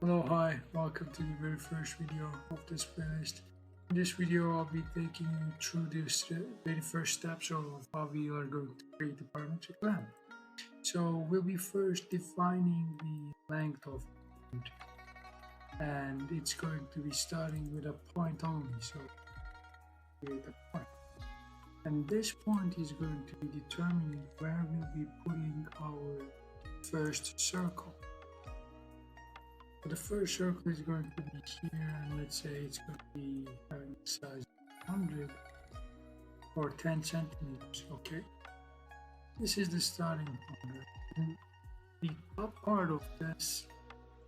Hello, hi, welcome to the very first video of this playlist. In this video, I'll be taking you through the very first steps of how we are going to create a parametric lamp. So we'll be first defining the length of the lamp, and it's going to be starting with a point only. So create a point. And this point is going to be determining where we'll be putting our first circle. So the first circle is going to be here, and let's say it's going to be having the size 100 or 10 centimeters. Okay, this is the starting point. And the top part of this,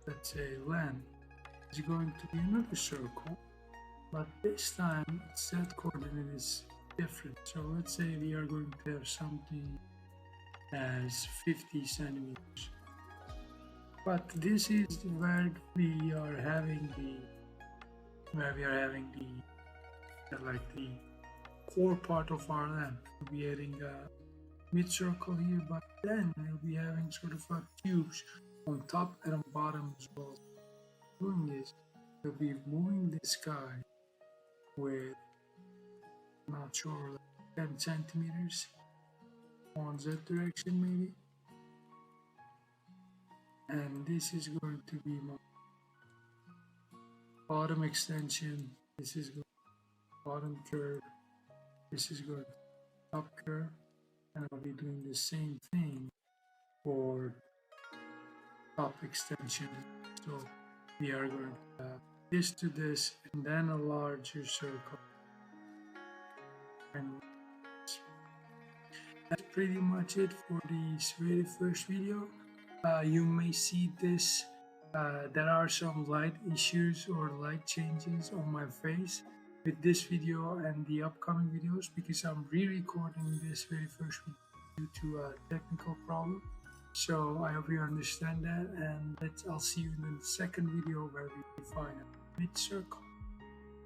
let's say, length is going to be another circle, but this time its z coordinate is different. So let's say we are going to have something as 50 centimeters. But this is where we are having the the core part of our lamp. We'll be adding a mid circle here, but then we'll be having sort of a cubes on top and on bottom as well. Doing this, we'll be moving this guy with, I'm not sure, like 10 centimeters on Z direction maybe. And this is going to be my bottom extension. This is going to bottom curve. This is going to top curve. And I'll be doing the same thing for top extension. So we are going to have this to this and then a larger circle. And that's pretty much it for this very first video. You may see this, there are some light issues or light changes on my face with this video and the upcoming videos because I'm re-recording this very first video due to a technical problem. So I hope you understand that, and I'll see you in the second video where we define a mid circle.